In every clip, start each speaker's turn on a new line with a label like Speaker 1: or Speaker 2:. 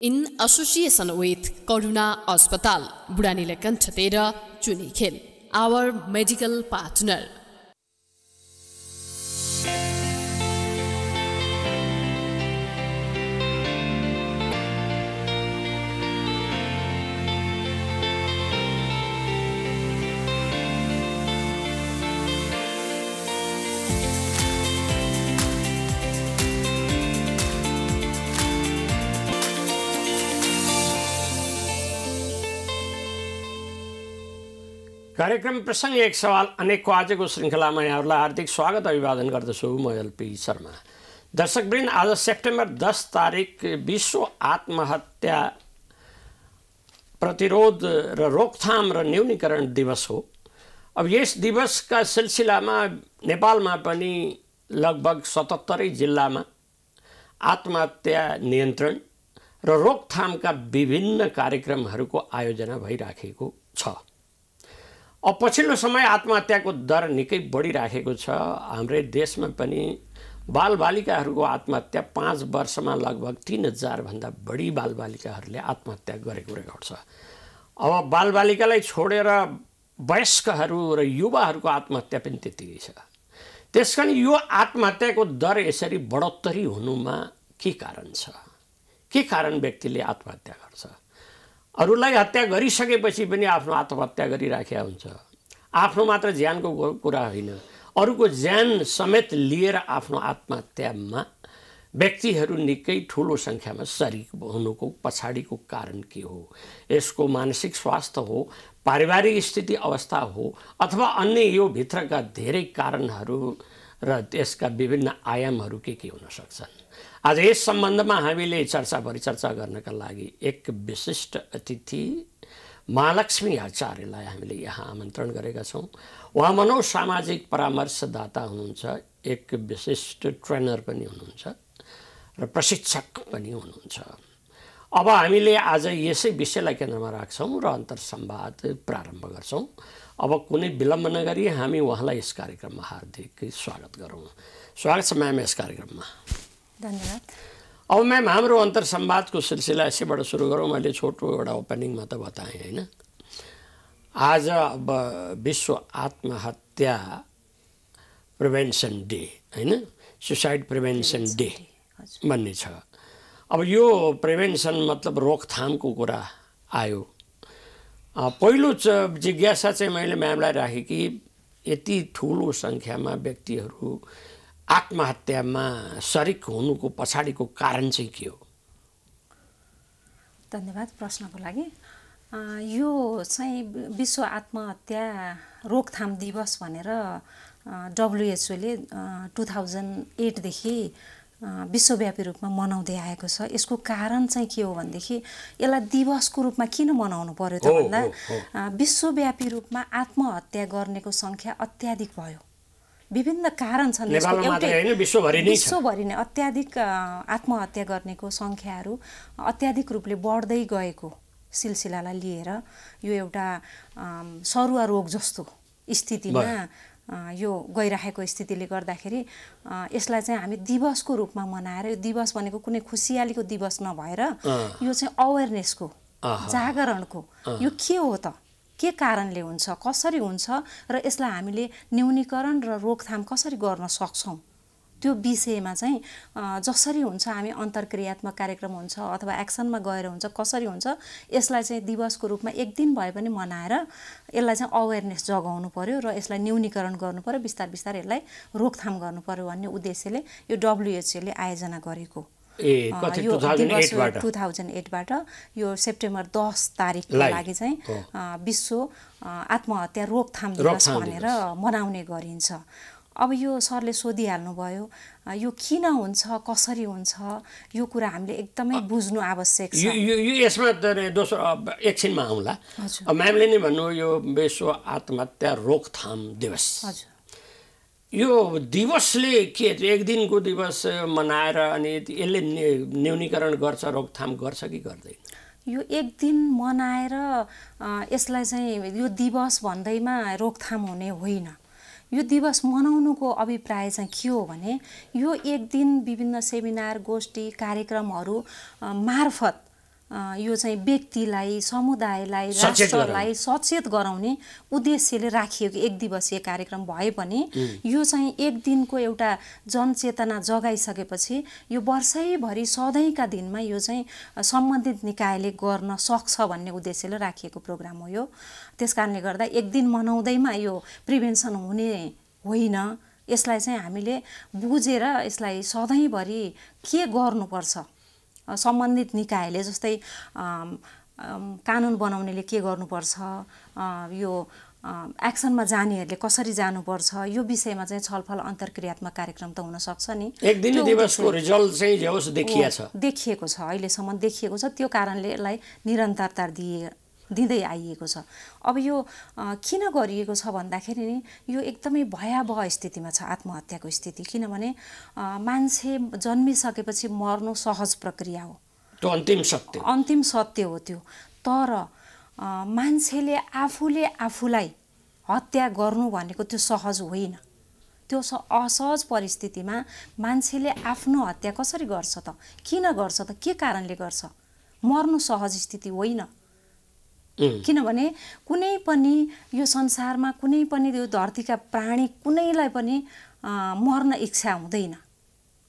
Speaker 1: In association with Karuna Hospital, Budanila Kanthatera, Chunikhel, our medical partner.
Speaker 2: कार्यक्रम प्रसंग एक सवाल अनेकको आजको श्रृङ्खलामा यहाँहरूलाई हार्दिक स्वागत अभिवादन गर्दछु म एलपी शर्मा। दर्शकवृन्द, आज सेप्टेम्बर 10 तारिक विश्व आत्महत्या प्रतिरोध र रोकथाम र न्यूनीकरण दिवस हो। अब यस दिवसका सिलसिलामा नेपालमा पनि लगभग 77 जिल्लामा आत्महत्या नियन्त्रण र रोकथामका विभिन्न कार्यक्रमहरूको आयोजना भइराखेको छ। अब पछिल्लो समय आत्महत्याको दर निकै बढिराखेको छ। हाम्रै देशमा पनि बालबालिकाहरूको आत्महत्या 5 वर्षमा लगभग 3000 भन्दा बढी बालबालिकाहरूले आत्महत्या गरेको रेकर्ड छ। अब बालबालिकालाई छोडेर वयस्कहरू र युवाहरूको आत्महत्या पनि त्यतिकै छ। त्यसकारण यो आत्महत्याको दर यसरी बढोत्तरी हुनुमा के कारण छ? के कारण व्यक्तिले आत्महत्या गर्छ? अरूलाई हत्या गरिसकेपछि पनि आफ्नो आत्महत्या गरिराखेका हुन्छ। आफ्नो मात्र ज्यानको कुरा होइन, अरूको ज्यान समेत लिएर आफ्नो आत्महत्यामा व्यक्तिहरू निकै ठुलो सङ्ख्यामा सरिक हुनुको पछाडिको कारण के हो? यसको मानसिक स्वास्थ्य हो, पारिवारिक स्थिति अवस्था हो, अथवा अन्य यो भित्रका धेरै कारणहरू र त्यसका विभिन्न आयामहरू के हुन सक्छन्? आज यस सम्बन्धमा हामीले चर्चा परिचर्चा गर्नका लागि एक विशिष्ट अतिथि महालक्ष्मी आचार्यलाई हामीले यहाँ आमन्त्रण गरेका छौँ। उहाँ मनोसामाजिक परामर्शदाता हुनुहुन्छ, एक विशिष्ट ट्रेनर पनि हुनुहुन्छ र प्रशिक्षक पनि हुनुहुन्छ। अब हामीले आज यसै विषयलाई केन्द्रमा राख्छौँ र अन्तर्संवाद प्रारम्भ गर्छौँ। अब कुनै विलम्ब नगरी हामी उहाँलाई यस कार्यक्रममा हार्दिक स्वागत गरौँ। स्वागत छ म्याम यस कार्यक्रममा।
Speaker 3: धन्यवाद।
Speaker 2: अब म्याम, हाम्रो अन्तर्संवादको सिलसिला यसैबाट सुरु गरौँ। मैले छोटो एउटा ओपनिङमा त बताएँ होइन। आज अब विश्व आत्महत्या प्रिभेन्सन डे होइन, सुसाइड प्रिभेन्सन डे भन्ने छ। अब यो प्रिभेन्सन मतलब रोकथामको कुरा आयो। पहिलो जिज्ञासा चाहिँ मैले म्यामलाई राखेँ कि यति ठुलो सङ्ख्यामा व्यक्तिहरू आत्महत्यामा सरिक हुनुको पछाडिको कारण चाहिँ के हो?
Speaker 3: धन्यवाद प्रश्नको लागि। यो चाहिँ विश्व आत्महत्या रोकथाम दिवस भनेर WHO ले 2008 देखि विश्वव्यापी रूपमा मनाउँदै आएको छ। यसको कारण चाहिँ के हो भनेदेखि यसलाई दिवसको रूपमा किन मनाउनु पर्यो त भन्दा विश्वव्यापी रूपमा आत्महत्या गर्नेको सङ्ख्या अत्याधिक भयो। विभिन्न कारण छन्, विश्वभरि नै अत्याधिक आत्महत्या गर्नेको सङ्ख्याहरू अत्याधिक रूपले बढ्दै गएको सिलसिलालाई लिएर यो एउटा सरुवा रोग जस्तो स्थितिमा यो गइरहेको स्थितिले गर्दाखेरि यसलाई चाहिँ हामी दिवसको रूपमा मनाएर, यो दिवस भनेको कुनै खुसियालीको दिवस नभएर यो चाहिँ अवेरनेसको, जागरणको, यो के हो त, के कारणले हुन्छ, कसरी हुन्छ र यसलाई हामीले न्यूनीकरण र रोकथाम कसरी गर्न सक्छौँ, त्यो विषयमा चाहिँ जसरी हुन्छ हामी अन्तर्क्रियात्मक कार्यक्रम हुन्छ अथवा एक्सनमा गएर हुन्छ, कसरी हुन्छ यसलाई चाहिँ दिवसको रूपमा एक दिन भए पनि मनाएर यसलाई चाहिँ अवेरनेस जगाउनु पर्यो र यसलाई न्यूनीकरण गर्नु पर्यो, बिस्तार बिस्तार यसलाई रोकथाम गर्नु पर्यो भन्ने उद्देश्यले यो WHO ले आयोजना गरेको। 2008 बाट यो सेप्टेम्बर 10 तारिकको लागि चाहिँ विश्व आत्महत्या रोकथाम दिवस भनेर मनाउने गरिन्छ। अब यो सरले सोधिहाल्नुभयो यो किन हुन्छ, कसरी हुन्छ, यो कुरा हामीले एकदमै बुझ्नु आवश्यक छ।
Speaker 2: यसमा दोस्रो एकछिनमा आउँला। म्यामले नै भन्नु यो विश्व आत्महत्या रोकथाम दिवस, यो दिवसले के एक दिनको दिवस मनाएर अनि यसले न्यूनीकरण गर्छ, रोकथाम गर्छ कि गर्दैन?
Speaker 3: यो एक दिन मनाएर यसलाई चाहिँ यो दिवस भन्दैमा रोकथाम हुने होइन। यो दिवस मनाउनुको अभिप्राय चाहिँ के हो भने यो एक दिन विभिन्न सेमिनार, गोष्ठी, कार्यक्रमहरू मार्फत यो चाहिँ व्यक्तिलाई, समुदायलाई, राष्ट्रलाई सचेत गराउने उद्देश्यले राखिएको एक दिवसीय कार्यक्रम भए पनि यो चाहिँ एक दिनको एउटा जनचेतना जगाइसकेपछि यो वर्षैभरि सधैँका दिनमा यो चाहिँ सम्बन्धित निकायले गर्न सक्छ भन्ने उद्देश्यले राखिएको प्रोग्राम हो यो। त्यसकारणले गर्दा एक दिन मनाउँदैमा यो प्रिभेन्सन हुने होइन। यसलाई चाहिँ हामीले बुझेर यसलाई सधैँभरि के गर्नुपर्छ, सम्बन्धित निकायले जस्तै कानुन बनाउनेले के गर्नुपर्छ, यो एक्सनमा जानेहरूले कसरी जानुपर्छ, यो विषयमा चाहिँ छलफल अन्तर्क्रियात्मक कार्यक्रम त हुन सक्छ नि।
Speaker 2: एक दिन दिवसको रिजल्ट चाहिँ जस
Speaker 3: देखिएको छ, अहिलेसम्म देखिएको छ। त्यो कारणले यसलाई निरन्तरता दिँदै आइएको छ। अब यो किन गरिएको छ भन्दाखेरि नि यो एकदमै भयावह स्थितिमा छ आत्महत्याको स्थिति। किनभने मान्छे जन्मिसकेपछि मर्नु सहज प्रक्रिया हो,
Speaker 2: त्यो अन्तिम सत्य
Speaker 3: हो त्यो। तर मान्छेले आफूले आफूलाई हत्या गर्नु भनेको त्यो सहज होइन। त्यो असहज परिस्थितिमा मान्छेले आफ्नो हत्या कसरी गर्छ त, किन गर्छ त, के कारणले गर्छ? मर्नु सहज स्थिति होइन। किनभने कुनै पनि यो संसारमा कुनै पनि यो धरतीका प्राणी कुनैलाई पनि मर्न इच्छा हुँदैन।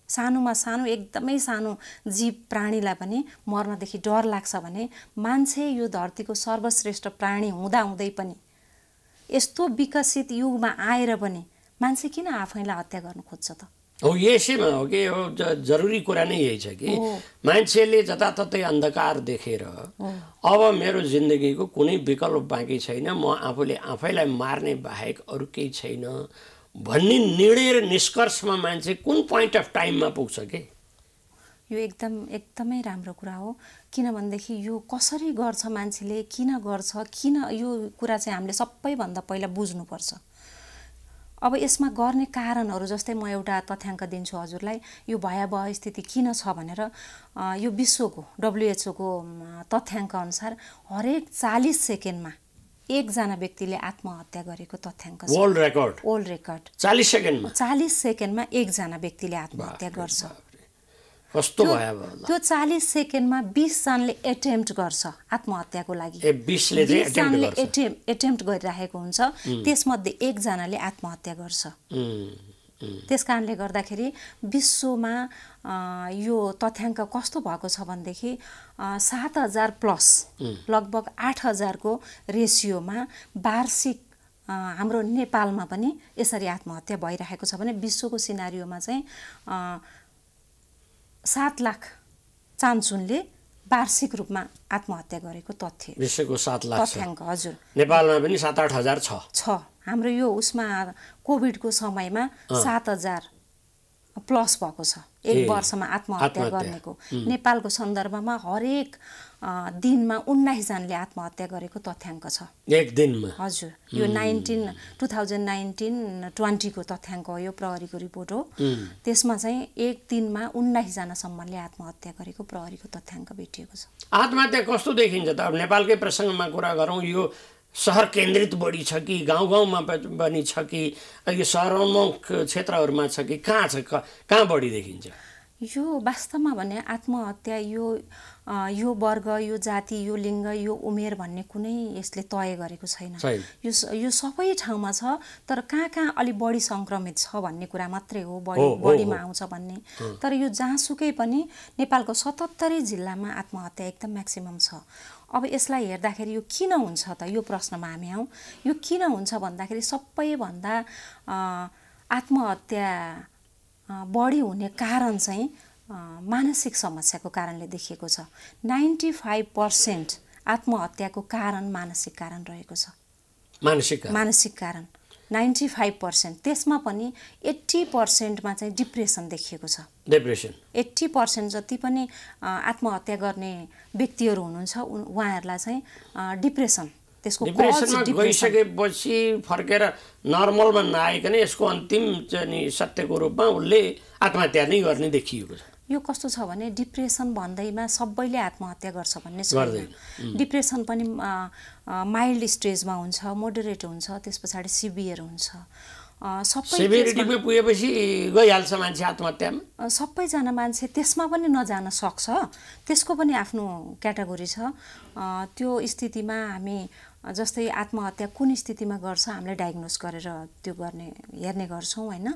Speaker 3: सानोमा सानो एकदमै सानो जीव प्राणीलाई पनि मर्नदेखि डर लाग्छ भने मान्छे यो धरतीको सर्वश्रेष्ठ प्राणी हुँदाहुँदै पनि, यस्तो विकसित युगमा आएर पनि मान्छे किन आफैलाई हत्या गर्न खोज्छ त?
Speaker 2: हो, यसैमा हो कि हो, जरुरी कुरा नै यही छ कि मान्छेले जताततै अन्धकार देखेर अब मेरो जिन्दगीको कुनै विकल्प बाँकी छैन, म आफैलाई मार्ने बाहेक अरू केही छैन भन्ने निर्णय र निष्कर्षमा मान्छे कुन पोइन्ट अफ टाइममा पुग्छ कि?
Speaker 3: यो एकदमै राम्रो कुरा हो। किनभनेदेखि यो कसरी गर्छ मान्छेले, किन गर्छ, किन, यो कुरा चाहिँ हामीले सबैभन्दा पहिला बुझ्नुपर्छ। अब यसमा गर्ने कारणहरू जस्तै म एउटा तथ्याङ्क दिन्छु हजुरलाई। यो भयावह स्थिति किन छ भनेर यो विश्वको WHO को तथ्याङ्क अनुसार हरेक 40 सेकेन्डमा एकजना व्यक्तिले आत्महत्या गरेको तथ्याङ्क छ। वर्ल्ड रेकर्ड 40 सेकेन्डमा एकजना व्यक्तिले आत्महत्या गर्छ।
Speaker 2: कस्तो भयावह!
Speaker 3: त्यो 40 सेकेन्डमा 20 जनाले एटेम्प्ट गर्छ आत्महत्याको लागि।
Speaker 2: 20 जनाले
Speaker 3: एटेम्प्ट गरिरहेको हुन्छ, त्यसमध्ये एकजनाले आत्महत्या गर्छ। त्यसकारणले गर्दाखेरि विश्वमा यो तथ्याङ्क कस्तो भएको छ भनेदेखि 7000 प्लस लगभग 8000 को रेसियोमा वार्षिक हाम्रो नेपालमा पनि यसरी आत्महत्या भइरहेको छ भने विश्वको सिनारियोमा चाहिँ 7 लाख चान्चुनले वार्षिक रूपमा आत्महत्या गरेको तथ्य
Speaker 2: विश्वको 7 लाख
Speaker 3: तथ्याङ्क। हजुर,
Speaker 2: नेपालमा पनि 7-8 हजार छ।
Speaker 3: हाम्रो यो उसमा कोभिडको समयमा 7000 प्लस भएको छ एक वर्षमा आत्महत्या गर्नेको। नेपालको सन्दर्भमा हरेक दिनमा 19 जनाले आत्महत्या गरेको तथ्याङ्क छ
Speaker 2: एक दिनमा।
Speaker 3: हजुर, यो 2019-20 को तथ्याङ्क हो, यो प्रहरीको रिपोर्ट हो। त्यसमा चाहिँ एक दिनमा 19 जनासम्मले आत्महत्या गरेको प्रहरीको तथ्याङ्क भेटिएको छ।
Speaker 2: आत्महत्या कस्तो देखिन्छ त? अब नेपालकै प्रसङ्गमा कुरा गरौँ, यो सहर केन्द्रित बढी छ कि गाउँ गाउँमा पनि छ कि यो सहरोन्मुख क्षेत्रहरूमा छ कि कहाँ छ, कहाँ बढी देखिन्छ?
Speaker 3: यो वास्तवमा भने आत्महत्या यो वर्ग, यो जाति, यो लिङ्ग, यो उमेर भन्ने कुनै यसले तय गरेको छैन। यो सबै ठाउँमा छ, तर कहाँ अलि बढी सङ्क्रमित छ भन्ने कुरा मात्रै हो, बढीमा आउँछ भन्ने। तर यो जहाँसुकै पनि नेपालको 77 जिल्लामा आत्महत्या एकदम म्याक्सिमम छ। अब यसलाई हेर्दाखेरि यो किन हुन्छ त, यो प्रश्नमा हामी आउँ। यो किन हुन्छ भन्दाखेरि सबैभन्दा आत्महत्या बढी हुने कारण चाहिँ मानसिक समस्याको कारणले देखिएको छ। 95% आत्महत्याको कारण मानसिक कारण रहेको छ। मानसिक कारण 95%, त्यसमा पनि 80%मा चाहिँ डिप्रेसन देखिएको छ। 80% जति पनि आत्महत्या गर्ने व्यक्तिहरू हुनुहुन्छ उहाँहरूलाई चाहिँ डिप्रेसन, त्यसको
Speaker 2: डिप्रेसनमा गइसकेपछि फर्केर नर्मलमा नआइकन यसको अन्तिम चाहिँ सत्यको रूपमा उसले आत्महत्या नै गर्ने देखिएको छ।
Speaker 3: यो कस्तो छ भने डिप्रेसन भन्दैमा सबैले आत्महत्या गर्छ भन्ने छैन। डिप्रेसन पनि माइल्ड स्टेजमा हुन्छ, मोडरेट हुन्छ, त्यस पछाडि सिभियर हुन्छ। सबै
Speaker 2: सेभेरिटीमा पुगेपछि गइहाल्छ मान्छे आत्महत्यामा।
Speaker 3: सबैजना मान्छे त्यसमा पनि नजान सक्छ, त्यसको पनि आफ्नो क्याटेगोरी छ। त्यो स्थितिमा हामी जस्तै आत्महत्या कुन स्थितिमा गर्छ हामीले डायग्नोस गरेर त्यो हेर्ने गर्छौँ होइन।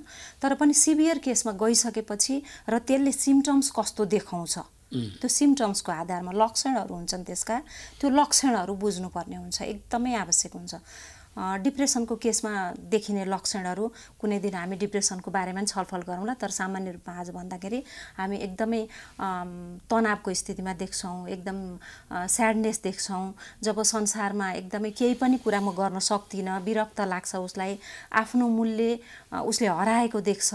Speaker 3: तर पनि सिभियर केसमा गइसकेपछि र त्यसले सिम्टम्स कस्तो देखाउँछ त्यो सिम्टम्सको आधारमा लक्षणहरू हुन्छन् त्यसका, त्यो लक्षणहरू बुझ्नुपर्ने हुन्छ, एकदमै आवश्यक हुन्छ। डिप्रेसनको केसमा देखिने लक्षणहरू कुनै दिन हामी डिप्रेसनको बारेमा पनि छलफल गरौँला, तर सामान्य रूपमा आज भन्दाखेरि हामी एकदमै तनावको स्थितिमा देख्छौँ, एकदम स्याडनेस देख्छौँ। जब संसारमा एकदमै केही पनि कुरा म गर्न सक्दिनँ, विरक्त लाग्छ उसलाई, आफ्नो मूल्य उसले हराएको देख्छ,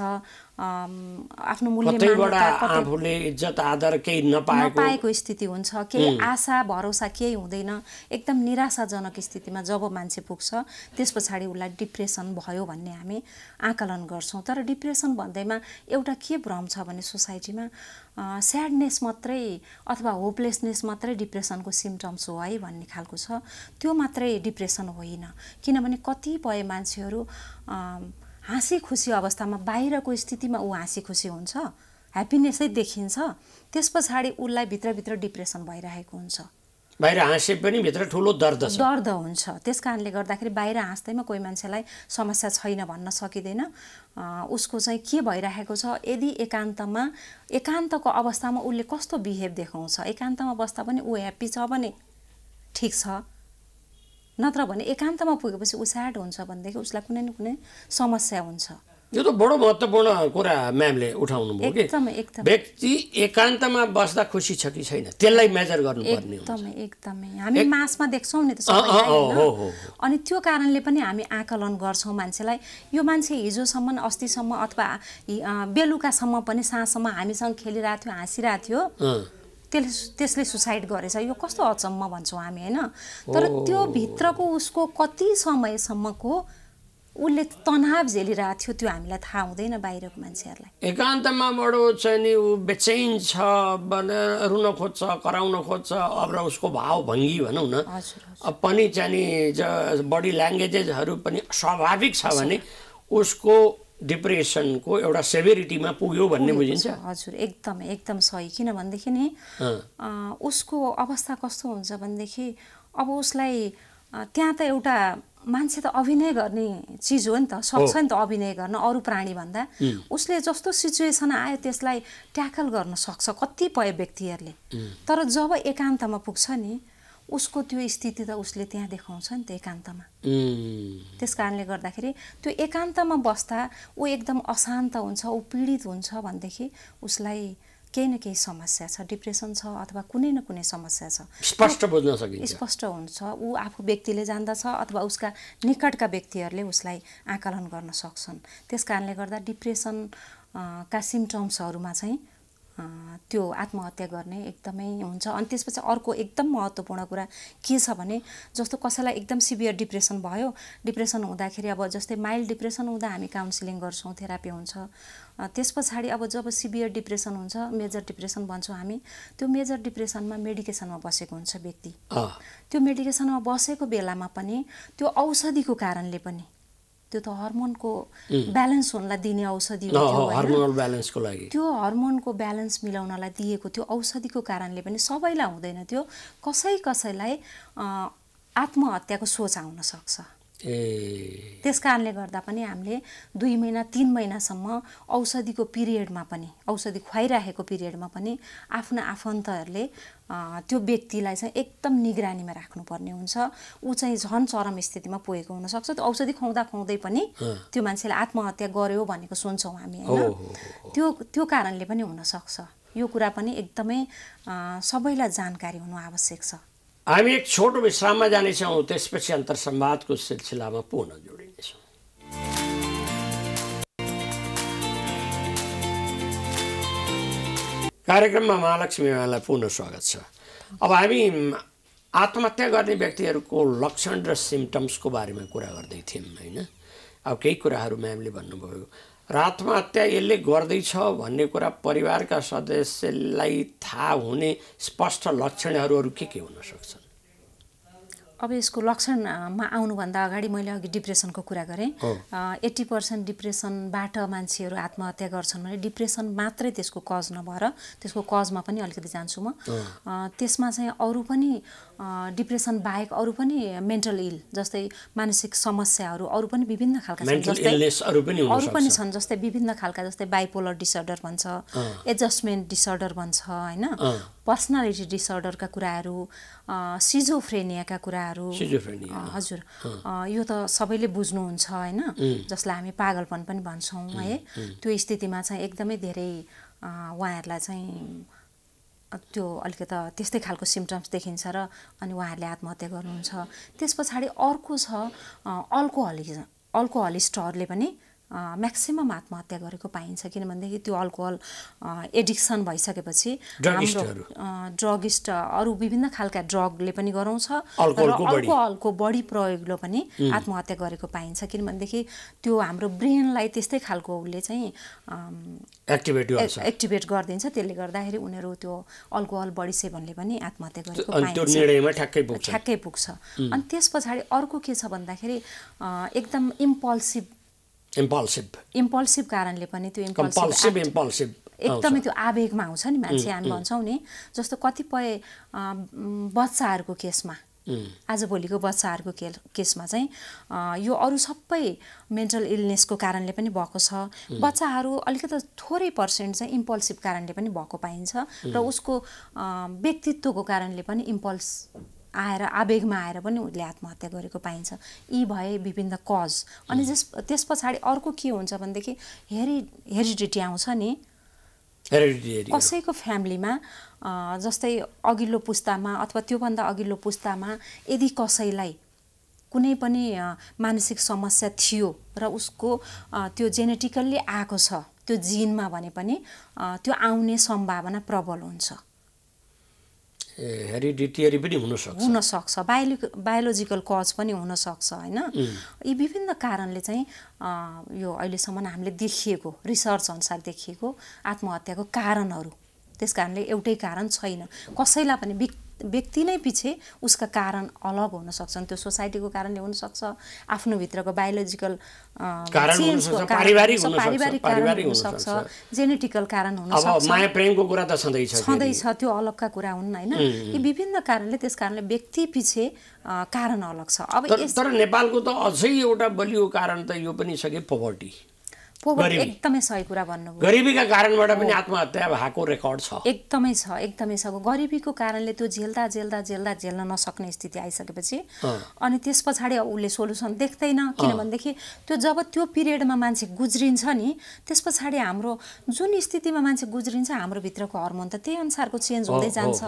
Speaker 3: आफ्नो मूल्य
Speaker 2: आफूले इज्जत आदर केही नपाएको
Speaker 3: स्थिति हुन्छ, केही आशा भरोसा केही हुँदैन, एकदम निराशाजनक स्थितिमा जब मान्छे पुग्छ त्यस पछाडि उसलाई डिप्रेसन भयो भन्ने हामी आकलन गर्छौँ। तर डिप्रेसन भन्दैमा एउटा के भ्रम छ भने सोसाइटीमा स्याडनेस मात्रै अथवा होपलेसनेस मात्रै डिप्रेसनको सिम्टम्स हो है भन्ने खालको छ। त्यो मात्रै डिप्रेसन होइन, किनभने कतिपय मान्छेहरू हाँसी खुसी अवस्थामा बाहिरको स्थितिमा ऊ हाँसी खुसी हुन्छ, ह्याप्पिनेसै देखिन्छ, त्यस पछाडि उसलाई भित्रभित्र डिप्रेसन भइरहेको हुन्छ।
Speaker 2: बाहिर हाँसे पनि भित्र ठुलो दर्द
Speaker 3: हुन्छ। त्यस कारणले गर्दाखेरि बाहिर हाँस्दैमा कोही मान्छेलाई समस्या छैन भन्न सकिँदैन, उसको चाहिँ के भइरहेको छ। यदि एकान्तको अवस्थामा उसले कस्तो बिहेभ देखाउँछ, एकान्तमा बस्दा पनि ऊ ह्याप्पी छ भने ठिक छ, नत्र भने एकान्तमा पुगेपछि ऊ स्याड हुन्छ भनेदेखि उसलाई कुनै न कुनै समस्या हुन्छ।
Speaker 2: यो त बडो महत्त्वपूर्ण कुरा म्यामले उठाउनु भयो कि व्यक्ति एकान्तमा बस्दा खुसी छ कि छैन त्यसलाई मेजर गर्नुपर्ने हुन्छ।
Speaker 3: एकदमै हामी मासमा देख्छौँ नि त सबैलाई, अनि त्यो कारणले पनि हामी आकलन गर्छौँ मान्छेलाई। यो मान्छे हिजोसम्म अस्तिसम्म अथवा बेलुकासम्म पनि साँझसम्म हामीसँग खेलिरहेको थियो, हाँसिरहेको थियो, त्यसले सुसाइड गरेछ, यो कस्तो अचम्म भन्छौँ हामी होइन। तर त्यो भित्रको उसको कति समयसम्मको उसले तनाव झेलिरहेको थियो त्यो हामीलाई थाहा हुँदैन बाहिरको मान्छेहरूलाई।
Speaker 2: एकान्तमा बडो चाहिँ नि ऊ बेचैन छ भनेर रुन खोज्छ, कराउन खोज्छ, अब र उसको भाव भङ्गी भनौँ न पनि चाहिँ नि बडी ल्याङ्ग्वेजेसहरू पनि स्वाभाविक छ भने उसको डिप्रेसनको एउटा सेभेरिटीमा पुग्यो भन्ने बुझिन्छ।
Speaker 3: हजुर एकदम सही। किनभनेदेखि नि उसको अवस्था कस्तो हुन्छ भनेदेखि अब उसलाई त्यहाँ त एउटा मान्छे त अभिनय गर्ने चिज हो नि त, सक्छ नि त अभिनय गर्न अरू प्राणी भन्दा। उसले जस्तो सिचुएसन आयो त्यसलाई ट्याकल गर्न सक्छ कतिपय व्यक्तिहरूले। तर जब एकान्तमा पुग्छ नि उसको त्यो स्थिति त उसले त्यहाँ देखाउँछ नि त एकान्तमा। त्यस कारणले गर्दाखेरि त्यो एकान्तमा बस्दा ऊ एकदम अशान्त हुन्छ, ऊ पीडित हुन्छ भनेदेखि उसलाई केही न केही समस्या छ, डिप्रेसन छ अथवा कुनै न कुनै समस्या छ,
Speaker 2: स्पष्ट बुझ्न सकिन्छ,
Speaker 3: स्पष्ट हुन्छ। ऊ आफू व्यक्तिले जान्दछ अथवा उसका निकटका व्यक्तिहरूले उसलाई आकलन गर्न सक्छन्। त्यस कारणले गर्दा डिप्रेसन का सिम्टम्सहरूमा चाहिँ त्यो आत्महत्या गर्ने एकदमै हुन्छ। अनि त्यसपछि अर्को एकदम महत्त्वपूर्ण कुरा के छ भने जस्तो कसैलाई एकदम सिभियर डिप्रेसन भयो, डिप्रेसन हुँदाखेरि अब जस्तै माइल्ड डिप्रेसन हुँदा हामी काउन्सिलिङ गर्छौँ, थेरापी हुन्छ। त्यस पछाडि अब जब सिभियर डिप्रेसन हुन्छ, मेजर डिप्रेसन भन्छौँ हामी, त्यो मेजर डिप्रेसनमा मेडिकेसनमा बसेको हुन्छ व्यक्ति। त्यो मेडिकेसनमा बसेको बेलामा पनि त्यो औषधिको कारणले पनि, त्यो त हर्मोनको ब्यालेन्स हुनलाई दिने औषधि हो,
Speaker 2: हर्मोनल ब्यालेन्सको लागि
Speaker 3: त्यो हर्मोनको ब्यालेन्स मिलाउनलाई दिएको त्यो औषधिको कारणले पनि सबैलाई हुँदैन, त्यो कसैलाई आत्महत्याको सोच आउन सक्छ। त्यस कारणले गर्दा पनि हामीले 2 महिना 3 महिनासम्म औषधिको पिरियडमा पनि, औषधि खुवाइरहेको पिरियडमा पनि आफ्ना आफन्तहरूले त्यो व्यक्तिलाई चाहिँ एकदम निगरानीमा राख्नुपर्ने हुन्छ। ऊ चाहिँ झन् चरम स्थितिमा पुगेको हुनसक्छ, त्यो औषधि खुवाउँदै पनि त्यो मान्छेले आत्महत्या गर्यो भनेको सुन्छौँ हामी होइन। त्यो कारणले पनि हुनसक्छ। यो कुरा पनि एकदमै सबैलाई जानकारी हुनु आवश्यक छ।
Speaker 2: हामी एक छोटो विश्राममा जानेछौँ, त्यसपछि अन्तर्संवादको सिलसिलामा पुनः जोडिनेछौँ। कार्यक्रममा महालक्ष्मीलाई पुनः स्वागत छ। अब हामी आत्महत्या गर्ने व्यक्तिहरूको लक्षण र सिम्टम्सको बारेमा कुरा गर्दै थियौँ होइन। अब केही कुराहरू म्यामले भन्नुभयो, र आत्महत्या यसले गर्दैछ भन्ने कुरा परिवारका सदस्यलाई थाहा हुने स्पष्ट लक्षणहरू के हुन सक्छन्?
Speaker 3: अब यसको लक्षणमा आउनुभन्दा अगाडि मैले अघि डिप्रेसनको कुरा गरेँ। 80% डिप्रेसनबाट मान्छेहरू आत्महत्या गर्छन् भने डिप्रेसन मात्रै त्यसको कज नभएर त्यसको कजमा पनि अलिकति जान्छु म। त्यसमा चाहिँ अरू पनि डिप्रेसन बाहेक अरू पनि मेन्टल इल जस्तै मानसिक समस्याहरू अरू पनि विभिन्न खालका छन्, जस्तै अरू पनि छन्, जस्तै विभिन्न खालका, जस्तै बाइपोलर डिसअर्डर भन्छ, एडजस्टमेन्ट डिसअर्डर भन्छ हैन, पर्सनालिटी डिसअर्डरका कुराहरू, सिजोफ्रेनियाका कुराहरू। हजुर, यो त सबैले बुझ्नुहुन्छ हैन, जसलाई हामी पागलपन पनि भन्छौँ है। त्यो स्थितिमा चाहिँ एकदमै धेरै उहाँहरूलाई चाहिँ त्यो अलिकति त्यस्तै खालको सिम्पटम्स देखिन्छ र अनि उहाँहरूले आत्महत्या गर्नुहुन्छ। त्यस पछाडि अर्को छ अल्कोहलिस्टहरूले पनि म्याक्सिमम आत्महत्या गरेको पाइन्छ, किनभनेदेखि त्यो अल्कोहल एडिक्सन भइसकेपछि हाम्रो ड्रगिस्ट अरू विभिन्न खालका ड्रगले पनि गराउँछ र अल्कोहलको बढी प्रयोगले पनि आत्महत्या गरेको पाइन्छ, किनभनेदेखि त्यो हाम्रो ब्रेनलाई त्यस्तै खालको उसले चाहिँ एक्टिभेट गरिदिन्छ। त्यसले गर्दाखेरि उनीहरू त्यो अल्कोहल बढी सेवनले पनि आत्महत्या गरेको पाइन्छ, ठ्याक्कै पुग्छ। अनि त्यस पछाडि अर्को के छ भन्दाखेरि एकदम इम्पल्सिभ कारणले पनि त्यो एकदमै त्यो आवेगमा आउँछ नि मान्छे, हामी भन्छौँ नि, जस्तो कतिपय बच्चाहरूको केसमा, आजभोलिको बच्चाहरूको केसमा चाहिँ यो अरू सबै मेन्टल इलनेसको कारणले पनि भएको छ। बच्चाहरू अलिकति थोरै पर्सेन्ट चाहिँ इम्पल्सिभ कारणले पनि भएको पाइन्छ र उसको व्यक्तित्वको कारणले पनि इम्पल्स आएर आवेगमा आएर पनि उसले आत्महत्या गरेको पाइन्छ। यी भए विभिन्न कज। अनि त्यस पछाडि अर्को के हुन्छ भनेदेखि हेरिडिटी आउँछ नि, कसैको फ्यामिलीमा जस्तै अघिल्लो पुस्तामा अथवा त्योभन्दा अघिल्लो पुस्तामा यदि कसैलाई कुनै पनि मानसिक समस्या थियो र उसको त्यो जेनेटिकल्ली आएको छ त्यो जिनमा भने पनि त्यो आउने सम्भावना प्रबल हुन्छ।
Speaker 2: हेरिडिटरी पनि हुन सक्छ,
Speaker 3: बायोलोजिकल कज पनि हुन सक्छ हैन। यी विभिन्न कारणले चाहिँ यो अहिलेसम्म हामीले देखिएको रिसर्च अनुसार देखिएको आत्महत्याको कारणहरू, त्यसकारणले एउटै कारण छैन। कसैलाई पनि व्यक्ति नै पछि उसका कारण अलग हुन सक्छन्। त्यो सोसाइटीको कारणले हुन सक्छ, आफ्नो भित्रको बायोलोजिकल पारिवारिक कारण हुन सक्छ, जेनेटिकल कारण हुन सक्छ।
Speaker 2: माया प्रेमको कुरा त
Speaker 3: छँदैछ, त्यो अलगका कुरा हुन् हैन। यी विभिन्न कारणले, त्यस कारणले व्यक्ति पछि कारण अलग छ। अब
Speaker 2: तर नेपालको त अझै एउटा बलियो कारण त यो पनि छ कि पोभर्टी।
Speaker 3: एकदमै सही कुरा भन्नुभयो।
Speaker 2: गरिबीका कारणबाट पनि आत्महत्या भएको रेकर्ड छ।
Speaker 3: एकदमै छ। गरिबीको कारणले त्यो झेल्दा नसक्ने स्थिति आइसकेपछि अनि त्यस पछाडि उसले सोलुसन देख्दैन, किनभनेदेखि त्यो जब त्यो पिरियडमा मान्छे गुज्रिन्छ नि, त्यस पछाडि हाम्रो जुन स्थितिमा मान्छे गुज्रिन्छ हाम्रो भित्रको हर्मोन त त्यही अनुसारको चेन्ज हुँदै जान्छ,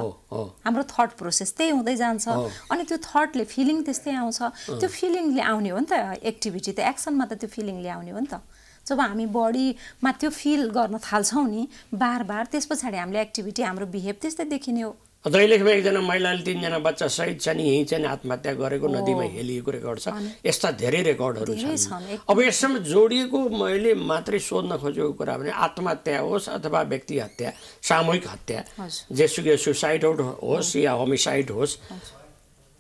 Speaker 3: हाम्रो थट प्रोसेस त्यही हुँदै जान्छ। अनि त्यो थटले फिलिङ त्यस्तै आउँछ, त्यो फिलिङले आउने हो नि त एक्टिभिटी, त एक्सनमा त त्यो फिलिङले आउने हो नि त। जब हामी बडीमा त्यो फिल गर्न थाल्छौँ नि बार त्यस पछाडि हामीले एक्टिभिटी, हाम्रो बिहेभ त्यस्तै देखिने हो।
Speaker 2: दैलेखमा एकजना महिलाले 3 जना बच्चा सहित चाहिँ यहीँ चाहिँ आत्महत्या गरेको नदीमा हेलिएको रेकर्ड छ। यस्ता धेरै रेकर्डहरू छन्। अब यससँग जोडिएको मैले मात्रै सोध्न खोजेको कुरा भने आत्महत्या होस् अथवा व्यक्ति हत्या, सामूहिक हत्या, जेसुकै सुसाइड होस् या होमिसाइड होस्,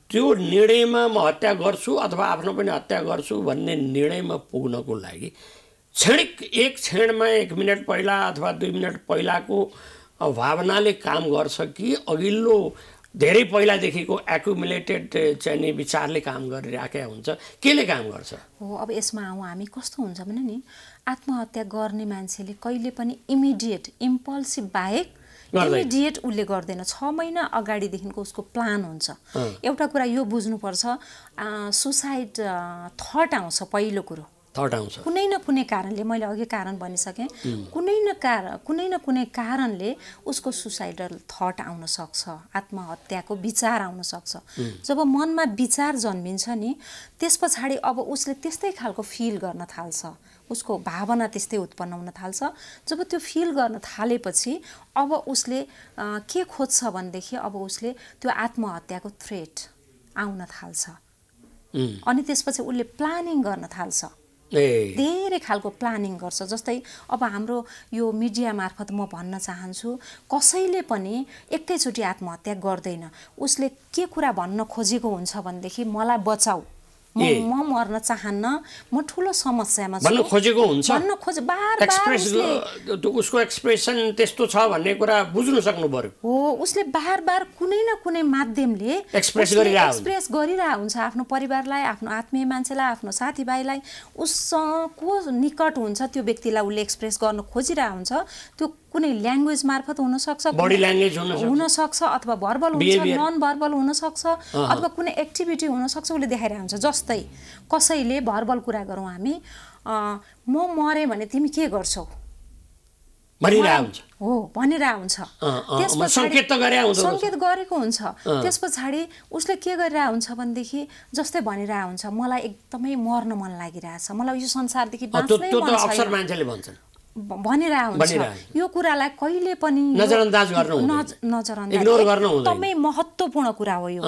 Speaker 2: त्यो निर्णयमा म हत्या गर्छु अथवा आफ्नो पनि हत्या गर्छु भन्ने निर्णयमा पुग्नको लागि क्षणिक एक क्षणमा 1 मिनट पहिला अथवा 2 मिनट पहिलाको भावनाले काम गर्छ कि अघिल्लो धेरै पहिलादेखिको एक्युमुलेटेड चाहिँ नि विचारले काम गरिराखेका हुन्छ, केले काम गर्छ?
Speaker 3: अब यसमा हामी कस्तो हुन्छ भने नि, आत्महत्या गर्ने मान्छेले कहिले पनि इमिडिएट इम्पल्सिभ बाहेक इमिडिएट उसले गर्दैन। 6 महिना अगाडिदेखिको उसको प्लान हुन्छ। एउटा कुरा यो बुझ्नुपर्छ, सुसाइड थट आउँछ, पहिलो कुरो कुनै न कुनै कारणले, मैले अघि कारण भनिसकेँ, कुनै न कुनै कारणले उसको सुसाइडल थट आउन सक्छ, आत्महत्याको विचार आउन सक्छ। जब मनमा विचार जन्मिन्छ नि, त्यस पछाडि अब उसले त्यस्तै खालको फिल गर्न थाल्छ, उसको भावना त्यस्तै उत्पन्न हुन थाल्छ। जब त्यो फिल गर्न थालेपछि अब उसले के खोज्छ भनेदेखि अब उसले त्यो आत्महत्याको थ्रेट आउन थाल्छ। अनि त्यसपछि उसले प्लानिङ गर्न थाल्छ। धेरै खालको प्लानिङ गर्छ। जस्तै अब हाम्रो यो मिडिया मार्फत म भन्न चाहन्छु, कसैले पनि एकैचोटि आत्महत्या गर्दैन। उसले के कुरा भन्न खोजेको हुन्छ भनेदेखि मलाई बचाऊ, म मर्न चाहन्न, म ठुलो समस्यामा छु
Speaker 2: भन्न खोजेको हुन्छ।
Speaker 3: बार
Speaker 2: उसको एक्सप्रेसन त्यस्तो छ भन्ने कुरा बुझ्नु सक्नु पर्यो।
Speaker 3: हो, उसले बार कुनै न कुनै माध्यमले
Speaker 2: एक्सप्रेस
Speaker 3: गरिरहेको हुन्छ आफ्नो परिवारलाई, आफ्नो आत्मीय मान्छेलाई, आफ्नो साथीभाइलाई। उसको निकट हुन्छ त्यो व्यक्तिलाई उसले एक्सप्रेस गर्न खोजिरहेको हुन्छ। त्यो कुनै ल्याङ्ग्वेज मार्फत हुन सक्छ,
Speaker 2: बडी ल्याङ्ग्वेज
Speaker 3: हुन सक्छ, अथवा भर्बल हुन्छ, नन भर्बल हुन सक्छ, अथवा कुनै एक्टिभिटी हुन सक्छ, उसले देखाइरहेको हुन्छ। जस्तै कसैले भर्बल कुरा गरौँ हामी, म मरे भने तिमी के गर्छौ भनिरहेको हुन्छ। सङ्केत गरेको हुन्छ। त्यस पछाडि उसले के गरिरहेको हुन्छ भनेदेखि जस्तै भनिरहेको हुन्छ, मलाई एकदमै मर्न मन लागिरहेछ, मलाई यो संसारदेखि बाँच्नै मन छ भनिरहेको हुन्छ। यो कुरालाई कहिले पनि
Speaker 2: नजरअन्दाज
Speaker 3: एकदमै महत्त्वपूर्ण कुरा हो। यो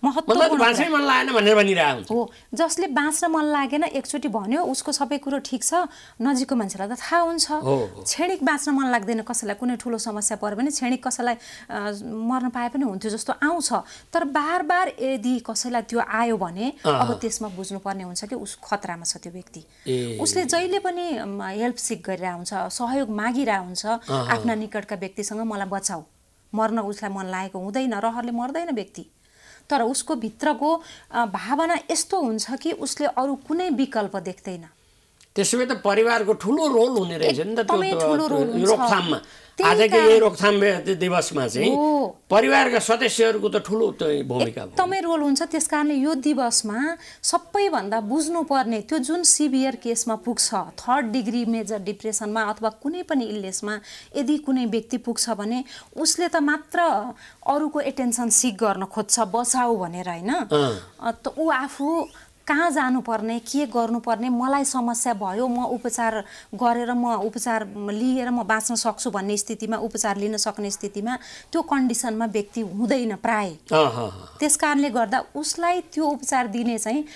Speaker 2: बाँच्नै मन लागेन भनेर भनिरहेको हुन्छ।
Speaker 3: हो, जसले बाँच्न मन लागेन एकचोटि भन्यो उसको सबै कुरो ठिक छ, नजिकको मान्छेलाई त थाहा हुन्छ। क्षणिक बाँच्न मन लाग्दैन कसैलाई, कुनै ठुलो समस्या पर्यो भने क्षणिक कसैलाई मर्न पाए पनि हुन्थ्यो जस्तो आउँछ। तर बार यदि कसैलाई त्यो आयो भने अब त्यसमा बुझ्नुपर्ने हुन्छ कि उस खतरामा छ त्यो व्यक्ति। उसले जहिले पनि हेल्प सिक गरिरहेको हुन्छ, सहयोग मागिरहेको हुन्छ आफ्ना निकटका व्यक्तिसँग, मलाई बचाऊ। मर्न उसलाई मन लागेको हुँदैन, रहरले मर्दैन व्यक्ति। तर उसको भित्रको भावना यस्तो हुन्छ कि उसले अरू कुनै विकल्प देख्दैन।
Speaker 2: त्यसो भए त परिवारको ठुलो रोल हुने रहेछ नि त
Speaker 3: ठुलो रोल हुन्छ
Speaker 2: रोकथाममा। आजको यही रोकथाम दिवसमा चाहिँ परिवारका सदस्यहरूको त ठुलो भूमिका
Speaker 3: एकदमै रोल हुन्छ। त्यसकारणले यो दिवसमा सबैभन्दा बुझ्नुपर्ने त्यो जुन सिभियर केसमा पुग्छ, 3rd डिग्री मेजर डिप्रेसनमा अथवा कुनै पनि इलनेसमा यदि कुनै व्यक्ति पुग्छ भने उसले त मात्र अरूको एटेन्सन सिक गर्न खोज्छ, बचाऊ भनेर, होइन? त ऊ आफू कहाँ जानुपर्ने, के गर्नुपर्ने, मलाई समस्या भयो, म उपचार गरेर म उपचार लिएर म बाँच्न सक्छु भन्ने स्थितिमा, उपचार लिन सक्ने स्थितिमा त्यो कन्डिसनमा व्यक्ति हुँदैन प्राय। त्यस कारणले गर्दा उसलाई त्यो उपचार दिने चाहिँ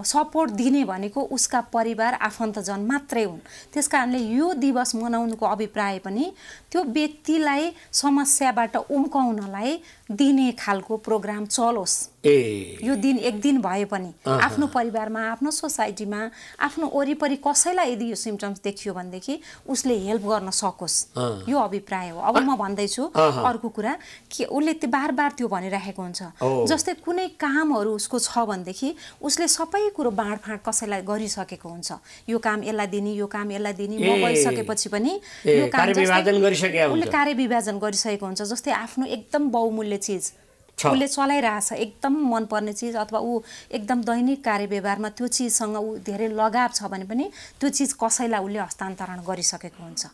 Speaker 3: सपोर्ट दिने भनेको उसका परिवार आफन्तजन मात्रै हुन्। त्यस कारणले यो दिवस मनाउनुको अभिप्राय पनि त्यो व्यक्तिलाई समस्याबाट उम्काउनलाई दिने खालको प्रोग्राम चलोस्। यो दिन एक दिन भए पनि आफ्नो परिवारमा, आफ्नो सोसाइटीमा, आफ्नो वरिपरि कसैलाई यदि यो सिम्पटम्स देखियो भनेदेखि उसले हेल्प गर्न सकोस्, यो अभिप्राय हो। अब म भन्दैछु अर्को कुरा कि उसले त्यो बार त्यो भनिरहेको हुन्छ। जस्तै कुनै कामहरू उसको छ भनेदेखि उसले सबै कुरो बाँडफाँड कसैलाई गरिसकेको हुन्छ। यो काम यसलाई दिने, यो काम यसलाई दिने, म गइसकेपछि पनि यो काम उसले कार्यविभाजन गरिसकेको हुन्छ। जस्तै आफ्नो एकदम बहुमूल्य चिज उसले चलाइरहेछ, एकदम मनपर्ने चिज, अथवा ऊ एकदम दैनिक कार्यव्यवहारमा त्यो चिजसँग ऊ धेरै लगाव छ भने पनि त्यो चिज कसैलाई उसले हस्तान्तरण गरिसकेको हुन्छ।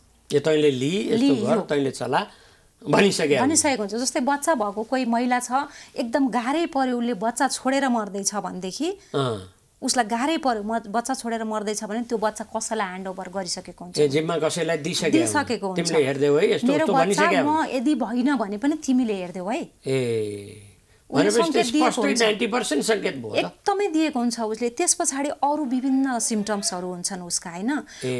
Speaker 3: भनिसकेको हुन्छ। जस्तै बच्चा भएको कोही महिला छ, एकदम गाह्रै पर्यो, उसले बच्चा छोडेर मर्दैछ भनेदेखि उसलाई गाह्रै पर्यो, बच्चा छोडेर मर्दैछ भने त्यो बच्चा कसैलाई ह्यान्डओभर गरिसकेको हुन्छ, दिइसकेको हुन्छ। मेरो बच्चा म यदि भइन भने पनि तिमीले हेर्देऊ है, एकदमै दिएको हुन्छ उसले। त्यस पछाडि अरू विभिन्न सिम्टम्सहरू हुन्छन् उसका, होइन?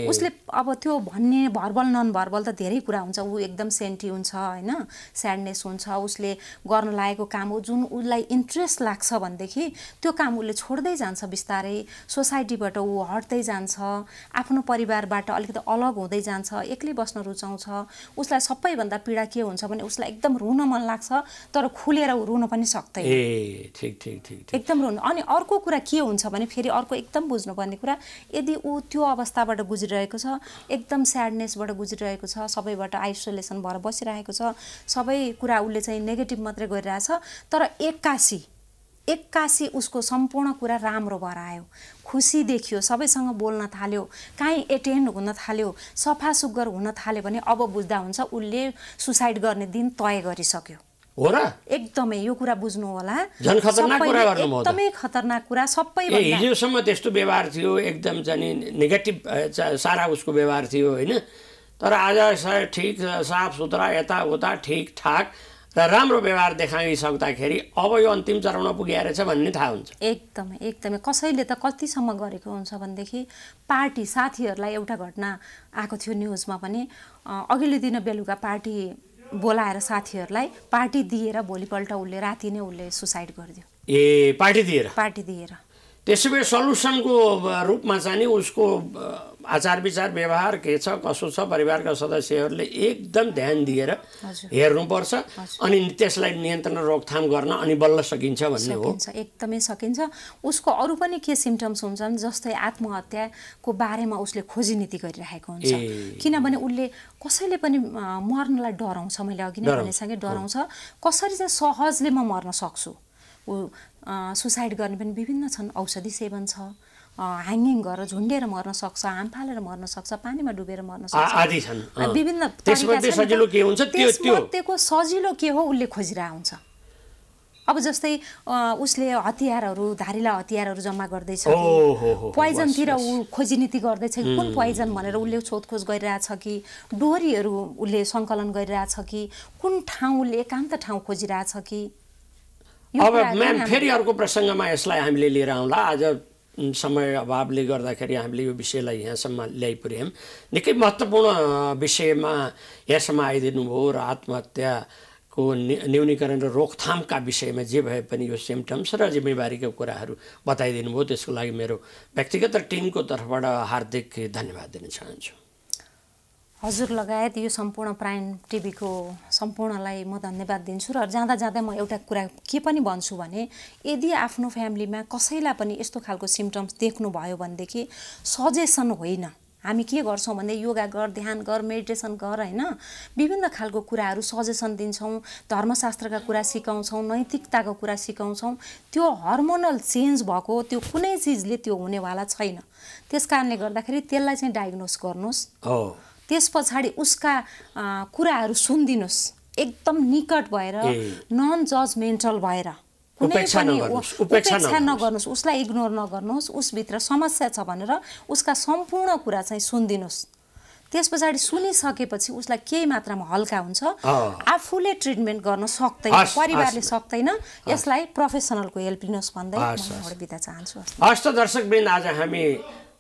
Speaker 3: उसले अब त्यो भन्ने भर्बल नन भर्बल त धेरै कुरा हुन्छ। ऊ एकदम सेन्टी हुन्छ, होइन? स्याडनेस हुन्छ, उसले गर्न लागेको काम हो जुन उसलाई इन्ट्रेस्ट लाग्छ भनेदेखि त्यो काम उसले छोड्दै जान्छ बिस्तारै, सोसाइटीबाट ऊ हट्दै जान्छ, आफ्नो परिवारबाट अलिकति अलग हुँदै जान्छ, एक्लै बस्न रुचाउँछ। उसलाई सबैभन्दा पीडा के हुन्छ भने उसलाई एकदम रुन मन लाग्छ, तर खुलेर ऊ रुन पनि सक्दैन, एकदम रुनु। अनि अर्को कुरा के हुन्छ भने फेरि अर्को एकदम बुझ्नुपर्ने कुरा, यदि ऊ त्यो अवस्थाबाट गुज्रिरहेको छ, एकदम स्याडनेसबाट गुज्रिरहेको छ, सबैबाट आइसोलेसन भएर बसिरहेको छ, सबै कुरा उसले चाहिँ नेगेटिभ मात्रै गरिरहेछ, तर एक्कासी उसको सम्पूर्ण कुरा राम्रो भएर आयो, खुसी देखियो, सबैसँग बोल्न थाल्यो, काहीँ एटेन्ड हुन थाल्यो, सफा सुग्घर हुन थाल्यो भने अब बुझ्दा हुन्छ उसले सुसाइड गर्ने दिन तय गरिसक्यो।
Speaker 2: हो र?
Speaker 3: एकदमै यो कुरा बुझ्नु होला,
Speaker 2: झन् खतरनाक कुरा गर्नु भयो,
Speaker 3: एकदमै खतरनाक कुरा।
Speaker 2: हिजोसम्म त्यस्तो व्यवहार थियो, एकदम जाने नेगेटिभ सारा उसको व्यवहार थियो, होइन? तर आज ठिक साफ सुथरा यताउता ठिकठाक र राम्रो व्यवहार देखाइसक्दाखेरि अब यो अन्तिम चरणमा पुगेर छ भन्ने थाहा हुन्छ।
Speaker 3: एकदमै एकदमै कसैले त कतिसम्म गरेको हुन्छ भनेदेखि पार्टी साथीहरूलाई एउटा घटना आएको थियो न्युजमा पनि, अघिल्लो दिन बेलुका पार्टी बोलाएर साथीहरूलाई पार्टी दिएर भोलिपल्ट उसले राति नै उसले सुसाइड गरिदियो।
Speaker 2: पार्टी दिएर त्यसो भए सल्युसनको रूपमा चाहिँ नि उसको आचार विचार व्यवहार के छ कसो छ परिवारका सदस्यहरूले एकदम ध्यान दिएर हेर्नुपर्छ अनि त्यसलाई नियन्त्रण रोकथाम गर्न अनि बल्ल सकिन्छ भन्ने हो।
Speaker 3: एकदमै सकिन्छ। उसको अरू पनि के सिम्टम्स हुन्छन् जस्तै आत्महत्याको बारेमा उसले खोजी नीति गरिरहेको हुन्छ, किनभने उसले कसैले पनि मर्नलाई डराउँछ। मैले अघि नै भनेसँगै डराउँछ, कसरी चाहिँ सहजले म मर्न सक्छु। ऊ सुसाइड गर्ने पनि विभिन्न छन्, औषधि सेवन छ, ह्याङ्गिङ गरेर झुन्डेर मर्न सक्छ, हाम फालेर मर्न सक्छ, पानीमा डुबेर मर्न सक्छ,
Speaker 2: आदि छन्
Speaker 3: विभिन्न।
Speaker 2: त्यसमध्ये सजिलो के हुन्छ
Speaker 3: त्यसको सजिलो के हो उसले खोजिरहेको हुन्छ। अब जस्तै उसले हतियारहरू धारिला हतियारहरू जम्मा गर्दैछ, पोइजनतिर ऊ खोजी नीति गर्दैछ कि कुन पोइजन भनेर उसले सोधखोज गरिरहेछ कि डोरीहरू उसले सङ्कलन गरिरहेछ कि कुन ठाउँ उसले एकान्त ठाउँ खोजिरहेछ कि।
Speaker 2: अब म्याम फेरि अर्को प्रसङ्गमा यसलाई हामीले लिएर आउँला। आज समय अभावले गर्दाखेरि हामीले यो विषयलाई यहाँसम्म ल्याइपुर्यौँ। निकै महत्त्वपूर्ण विषयमा यहाँसम्म आइदिनु भयो र आत्महत्याको न्यूनीकरण र रोकथामका विषयमा जे भए पनि यो सिम्टम्स र जिम्मेवारीका कुराहरू बताइदिनु भयो। त्यसको लागि मेरो व्यक्तिगत र टिमको तर्फबाट हार्दिक धन्यवाद दिन चाहन्छु।
Speaker 3: हजुर लगायत यो सम्पूर्ण प्राइम टिभीको सम्पूर्णलाई म धन्यवाद दिन्छु। र जाँदा जाँदै म एउटा कुरा के पनि भन्छु भने यदि आफ्नो फ्यामिलीमा कसैलाई पनि यस्तो खालको सिम्टम्स देख्नुभयो भनेदेखि सजेसन होइन, हामी के गर्छौँ भने योगा गर, ध्यान गर, मेडिटेसन गर, होइन विभिन्न खालको कुराहरू सजेसन दिन्छौँ, धर्मशास्त्रका कुरा सिकाउँछौँ, नैतिकताको कुरा सिकाउँछौँ। त्यो हर्मोनल चेन्ज भएको त्यो कुनै चिजले त्यो हुनेवाला छैन। त्यस कारणले गर्दाखेरि त्यसलाई चाहिँ डायग्नोस गर्नुहोस्, त्यस पछाडि उसका कुराहरू सुनिदिनुहोस् एकदम निकट भएर, नन जजमेन्टल भएर,
Speaker 2: उपेक्षा
Speaker 3: नगर्नुहोस्, उसलाई इग्नोर नगर्नुहोस्। उसभित्र समस्या छ भनेर उसका सम्पूर्ण कुरा चाहिँ सुनिदिनुहोस्। त्यस पछाडि सुनिसकेपछि उसलाई केही मात्रामा हल्का हुन्छ, आफूले ट्रिटमेन्ट गर्न सक्दैन, परिवारले सक्दैन, यसलाई प्रोफेसनलको हेल्प लिनुहोस् भन्दै म बिदा चाहन्छु।
Speaker 2: हस् त दर्शकवृन्द, आज हामी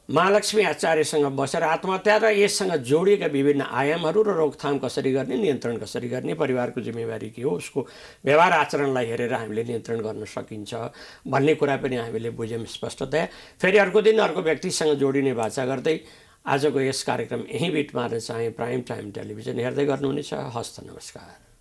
Speaker 2: महालक्ष्मी आचार्यसँग बसेर आत्महत्या र यससँग जोडिएका विभिन्न आयामहरू र रोकथाम कसरी गर्ने, नियन्त्रण कसरी गर्ने, परिवारको जिम्मेवारी के हो, उसको व्यवहार आचरणलाई हेरेर हामीले नियन्त्रण गर्न सकिन्छ भन्ने कुरा पनि हामीले बुझ्यौँ स्पष्टतया। फेरि अर्को दिन अर्को व्यक्तिसँग जोडिने बाचा गर्दै आजको यस कार्यक्रम यहीँ बिट मार्न चाहे प्राइम टाइम टेलिभिजन हेर्दै गर्नुहुनेछ। हस्त नमस्कार।